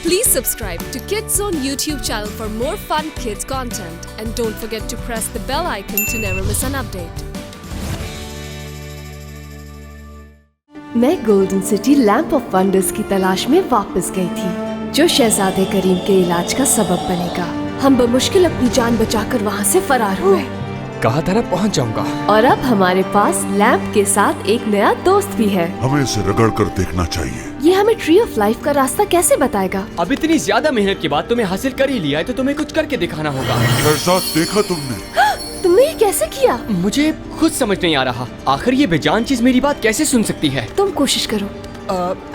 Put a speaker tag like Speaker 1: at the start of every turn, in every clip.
Speaker 1: Please subscribe to Kids Zone YouTube channel for more fun kids content and don't forget to press the bell icon to never miss an update.
Speaker 2: मैं golden city lamp of wonders की तलाश में वापस गई थी, जो शहजादे करीम के इलाज का सबब बनेगा। हम बमुश्किल अपनी जान बचाकर वहाँ से फरार हुए।
Speaker 3: कहा था ना पहुँच जाऊंगा।
Speaker 2: और अब हमारे पास लैंप के साथ एक नया दोस्त भी है।
Speaker 4: हमें इसे रगड़ कर देखना चाहिए।
Speaker 2: ये हमें ट्री ऑफ लाइफ का रास्ता कैसे बताएगा?
Speaker 3: अब इतनी ज्यादा मेहनत के बाद तुम्हें हासिल कर ही लिया है तो तुम्हें कुछ करके दिखाना होगा।
Speaker 4: शहजाद, देखा तुमने?
Speaker 2: तुमने ये कैसे किया?
Speaker 3: मुझे खुद समझ नहीं आ रहा, आखिर ये बेजान चीज मेरी बात कैसे सुन सकती है?
Speaker 2: तुम कोशिश करो।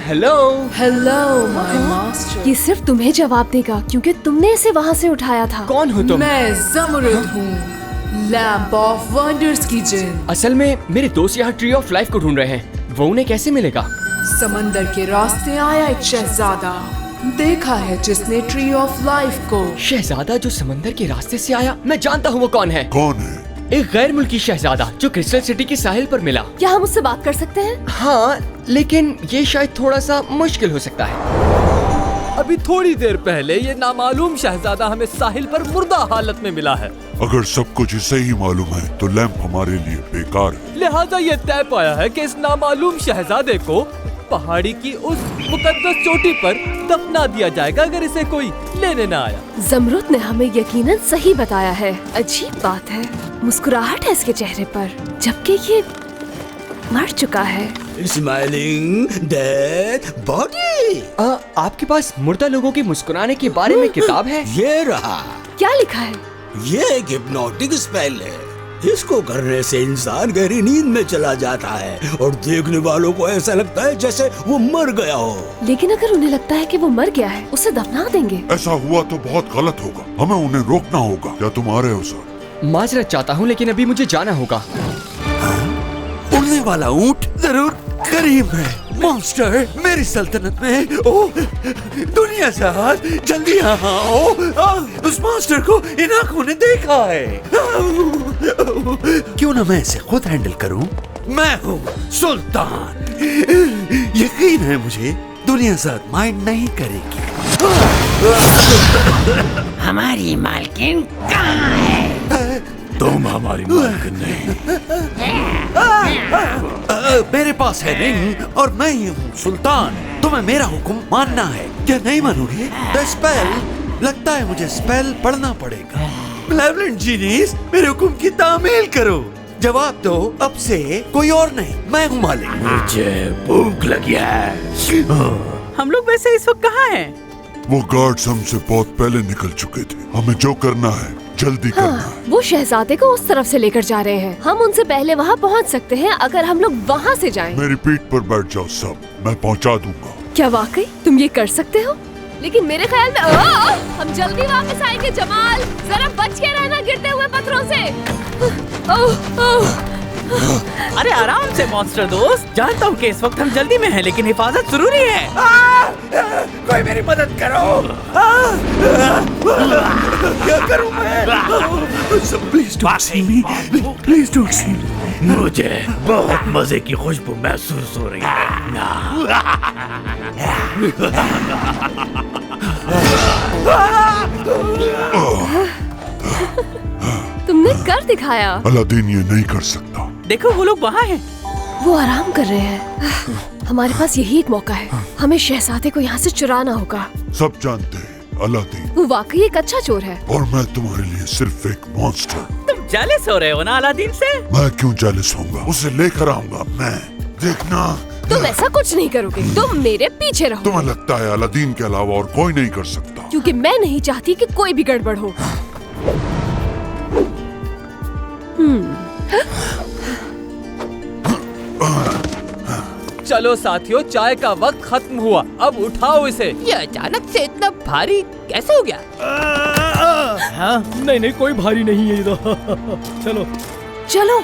Speaker 3: Hello
Speaker 2: hello my master. ये सिर्फ तुम्हें जवाब देगा क्योंकि तुमने इसे वहाँ से उठाया था।
Speaker 3: कौन हो तुम?
Speaker 5: मैं ज़मरुद हूँ, लैंप ऑफ वंडर्स की जिन।
Speaker 3: असल में मेरे दोस्त यहाँ ट्री ऑफ लाइफ को ढूंढ रहे हैं, वो उन्हें कैसे मिलेगा?
Speaker 5: समंदर के रास्ते आया एक शहजादा, देखा है जिसने ट्री ऑफ लाइफ को।
Speaker 3: शहजादा जो समंदर के रास्ते से आया? मैं जानता हूँ वो कौन है।
Speaker 4: कौन है?
Speaker 3: एक गैर मुल्की शहजादा जो क्रिस्टल सिटी के साहिल पर मिला।
Speaker 2: क्या हम उससे बात कर सकते हैं?
Speaker 3: हाँ, लेकिन ये शायद थोड़ा सा मुश्किल हो सकता है।
Speaker 6: अभी थोड़ी देर पहले ये नामालूम शहजादा हमें साहिल पर मुर्दा हालत में मिला है।
Speaker 4: अगर सब कुछ इसे ही मालूम है तो लैंप हमारे लिए बेकार है।
Speaker 6: लिहाजा ये तय पाया है कि इस नामालूम शहजादे को पहाड़ी की उस मुकद्दस चोटी पर दफना दिया जाएगा अगर इसे कोई लेने न आया।
Speaker 2: ज़मरुद ने हमें यकीनन सही बताया है। अजीब बात है, मुस्कुराहट है इसके चेहरे पर, जबकि ये मर चुका है।
Speaker 7: Smiling dead body.
Speaker 3: आपके पास मुर्दा लोगों के मुस्कुराने के बारे में किताब है?
Speaker 7: ये रहा।
Speaker 2: क्या लिखा है?
Speaker 7: ये एक हिप्नोटिक स्पेल है। इसको करने से इंसान गहरी नींद में चला जाता है और देखने वालों को ऐसा लगता है जैसे वो मर गया हो।
Speaker 2: लेकिन अगर उन्हें लगता है कि वो मर गया है, उसे दफना देंगे।
Speaker 4: ऐसा हुआ तो बहुत गलत होगा, हमें उन्हें रोकना होगा। क्या तुम आ रहे हो सर?
Speaker 3: माजरत चाहता हूँ लेकिन अभी मुझे जाना होगा।
Speaker 8: उड़ने वाला ऊंट जरूर करीब है। मॉन्स्टर मेरी सल्तनत में। ओ दुनिया साहब, जल्दी यहाँ आओ। उस मॉन्स्टर को इन आँखों ने देखा है। क्यों ना मैं इसे खुद हैंडल करूं? मैं हूँ सुल्तान। यकीन है मुझे दुनिया साहब माइंड नहीं करेगी।
Speaker 9: हमारी मालकिन कहाँ है?
Speaker 8: तुम हमारी मालकिन नहीं। मेरे पास है रिंग और मैं ही हूँ सुल्तान। तुम्हें मेरा हुक्म मानना है। क्या नहीं मानोगे? द स्पेल, लगता है मुझे स्पेल पढ़ना पड़ेगा। लेवलेंट जीनियस, मेरे हुक्म की तामील करो। जवाब दो, अब से कोई और नहीं, मैं हूँ मालिक।
Speaker 7: मुझे भूख लगी है।
Speaker 9: हम लोग वैसे इस वक्त कहाँ हैं?
Speaker 4: वो गार्ड्स हमसे बहुत पहले निकल चुके थे। हमें जो करना है जल्दी करना है।
Speaker 2: वो शहजादे को उस तरफ से लेकर जा रहे हैं। हम उनसे पहले वहाँ पहुँच सकते हैं अगर हम लोग वहाँ से जाएं।
Speaker 4: मेरी पीठ पर बैठ जाओ सब, मैं पहुँचा दूंगा।
Speaker 2: क्या वाकई तुम ये कर सकते हो? लेकिन मेरे ख्याल में हम जल्दी वापस आएंगे। जमाल, जरा बच के रहना गिरते हुए पत्थरों से।
Speaker 9: अरे आराम से मॉन्स्टर दोस्त, जानता हूँ कि इस वक्त हम जल्दी में हैं, लेकिन हिफाजत जरूरी है।
Speaker 8: कोई मेरी मदद करो। क्या करूं मैं? Please don't see me, please don't see me.
Speaker 7: मुझे बहुत मजे की खुशबू महसूस हो रही है।
Speaker 2: तुमने कर दिखाया।
Speaker 4: अलादीन ये नहीं कर सकता।
Speaker 9: देखो वो लोग वहाँ हैं।
Speaker 2: वो आराम कर रहे हैं। हमारे पास यही एक मौका है। हमें शहजादे को यहाँ से चुराना होगा।
Speaker 4: सब जानते हैं अलादीन,
Speaker 2: वो वाकई एक अच्छा चोर है।
Speaker 4: और मैं तुम्हारे लिए सिर्फ एक मॉन्स्टर।
Speaker 9: तुम जेलस हो रहे हो ना अलादीन से?
Speaker 4: मैं क्यों जेलस होऊंगा? उसे लेकर आऊंगा मैं, देखना।
Speaker 2: तुम ऐसा कुछ नहीं करोगे, तुम मेरे पीछे रहो।
Speaker 4: तुम्हें लगता है अलादीन के अलावा और कोई नहीं कर सकता?
Speaker 2: क्योंकि मैं नहीं चाहती कि कोई भी गड़बड़ हो।
Speaker 6: चलो साथियों, चाय का वक्त खत्म हुआ, अब उठाओ इसे।
Speaker 9: ये अचानक से इतना भारी कैसे हो गया?
Speaker 6: नहीं, कोई भारी नहीं है इधर। चलो
Speaker 2: चलो।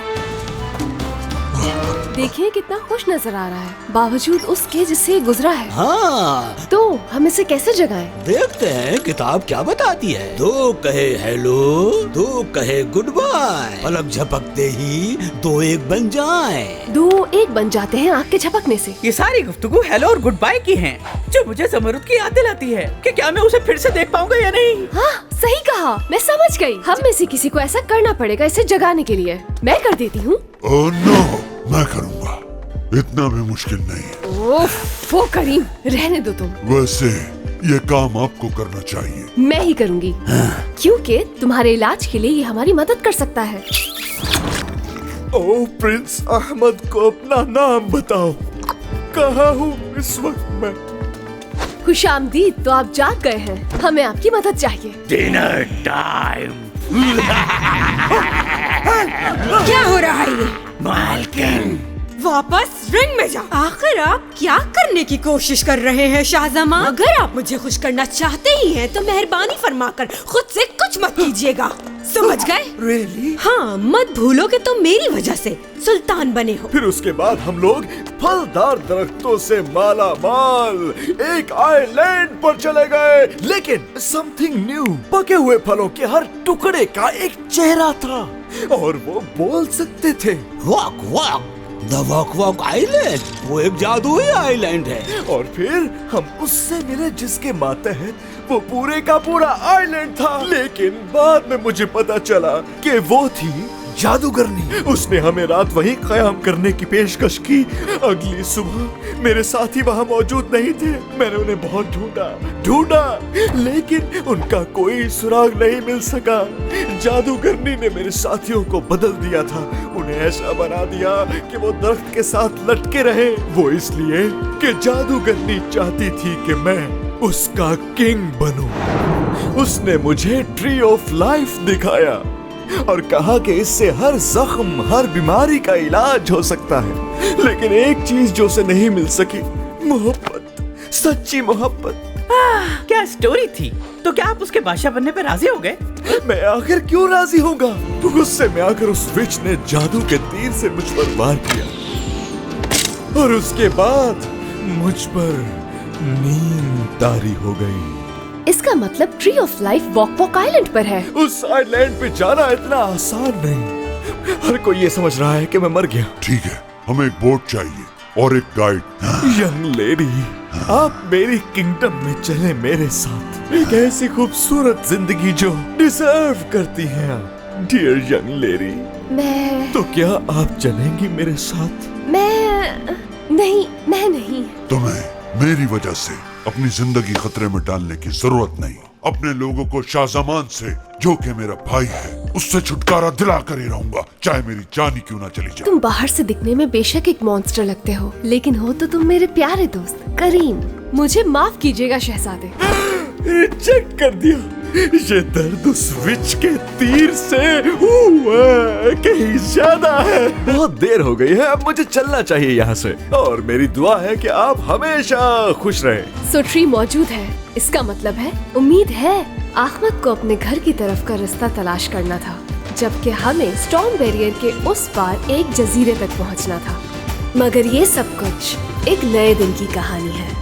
Speaker 2: देखिए कितना खुश नजर आ रहा है, बावजूद उसके जिससे गुजरा है।
Speaker 7: हाँ,
Speaker 2: तो हम इसे कैसे जगाएं?
Speaker 7: देखते हैं किताब क्या बताती है। दो कहे हेलो, दो कहे गुड बाय, पलक झपकते ही दो एक बन जाए।
Speaker 2: दो एक बन जाते हैं आँख के झपकने से।
Speaker 9: ये सारी गुफ्तगू हेलो और गुड बाय की हैं, जो मुझे ज़मरुद की याद दिलाती है कि क्या मैं उसे फिर से देख पाऊंगा या नहीं।
Speaker 2: हाँ सही कहा, मैं समझ गई। हम में से किसी को ऐसा करना पड़ेगा इसे जगाने के लिए। मैं कर देती हूँ।
Speaker 4: ओह नो, मैं करूँगा, इतना भी मुश्किल नहीं है।
Speaker 2: ओफ, वो करीम, रहने दो तुम।
Speaker 4: वैसे ये काम आपको करना चाहिए।
Speaker 2: मैं ही करूँगी, क्योंकि तुम्हारे इलाज के लिए ये हमारी मदद कर सकता है।
Speaker 8: ओ प्रिंस अहमद को अपना नाम बताओ, कहाँ हूँ इस वक्त मैं?
Speaker 2: खुशामदीद, तो आप जाग गए हैं, हमें आपकी मदद चाहिए।
Speaker 7: Dinner time.
Speaker 10: क्या हो रहा है ये?
Speaker 7: मालकिन,
Speaker 10: वापस रिंग में जा। आखिर आप क्या करने की कोशिश कर रहे हैं शाहजहां? अगर आप मुझे खुश करना चाहते ही हैं तो मेहरबानी फरमाकर खुद से कुछ मत कीजिएगा, समझ गए?
Speaker 8: Really?
Speaker 10: हाँ, मत भूलो कि तुम मेरी वजह से सुल्तान बने हो।
Speaker 8: फिर उसके बाद हम लोग फलदार दरख्तों से माला माल एक आइलैंड पर चले गए, लेकिन समथिंग न्यू। पके हुए फलों के हर टुकड़े का एक चेहरा था और वो बोल सकते थे।
Speaker 7: Walk walk, the walk walk island, वो एक जादुई आइलैंड है।
Speaker 8: और फिर हम उससे मिले जिसके मातहत वो पूरे का पूरा आइलैंड था। लेकिन बाद में मुझे पता चला कि वो थी जादूगरनी। उसने हमें रात वहीं क़याम करने की पेशकश की। अगली सुबह मेरे साथी वहाँ मौजूद नहीं थे। मैंने उन्हें बहुत ढूंढा, लेकिन उनका कोई सुराग नहीं मिल सका। जादूगरनी ने मेरे साथियों को बदल दिया था, उन्हें ऐसा बना दिया कि वो दरख्त के साथ लटके रहे। वो इसलिए कि जादूगरनी चाहती थी कि मैं उसका किंग बनूं। उसने मुझे ट्री ऑफ लाइफ दिखाया और कहा कि इससे हर जख्म, हर बीमारी का इलाज हो सकता है। लेकिन एक चीज जो उसे नहीं मिल सकी, मोहब्बत, सच्ची मोहब्बत।
Speaker 9: क्या स्टोरी थी। तो क्या आप उसके बादशाह बनने पर राजी हो गए?
Speaker 8: मैं आखिर क्यों राजी होऊंगा? गुस्से में आकर उस विच ने जादू के तीर से मुझ पर वार किया और उसके बाद मुझ पर नींद तारी हो गई।
Speaker 2: इसका मतलब tree of life walk island पर है।
Speaker 8: उस आइलैंड पे जाना इतना आसान नहीं। हर कोई ये समझ रहा है कि मैं मर गया।
Speaker 4: ठीक है, हमें एक बोट चाहिए और एक गाइड।
Speaker 8: यंग लेडी, आप मेरी किंगडम में चले मेरे साथ। एक ऐसी खूबसूरत जिंदगी जो डिजर्व करती हैं आप, डियर यंग लेडी।
Speaker 2: मैं
Speaker 8: तो क्या आप चलेंगी मेरे साथ?
Speaker 2: मैं नहीं।
Speaker 4: तुम्हें मेरी वजह से अपनी जिंदगी खतरे में डालने की जरूरत नहीं। अपने लोगों को शाहजमान से, जो कि मेरा भाई है, उससे छुटकारा दिला कर ही रहूंगा, चाहे मेरी जान ही क्यों ना चली जाए।
Speaker 2: तुम बाहर से दिखने में बेशक एक मॉन्स्टर लगते हो, लेकिन हो तो तुम मेरे प्यारे दोस्त करीम। मुझे माफ कीजिएगा शहजादे।
Speaker 8: रिजेक्ट कर दिया। ये दर्द उस विच के तीर से कहीं ज्यादा है। बहुत देर हो गई है, अब मुझे चलना चाहिए यहाँ से। और मेरी दुआ है कि आप हमेशा खुश रहें।
Speaker 2: सो ट्री मौजूद है, इसका मतलब है उम्मीद है। अहमद को अपने घर की तरफ का रास्ता तलाश करना था, जबकि हमें स्टॉर्म बैरियर के उस पार एक जजीरे तक पहुँचना था। मगर ये सब कुछ एक नए दिन की कहानी है।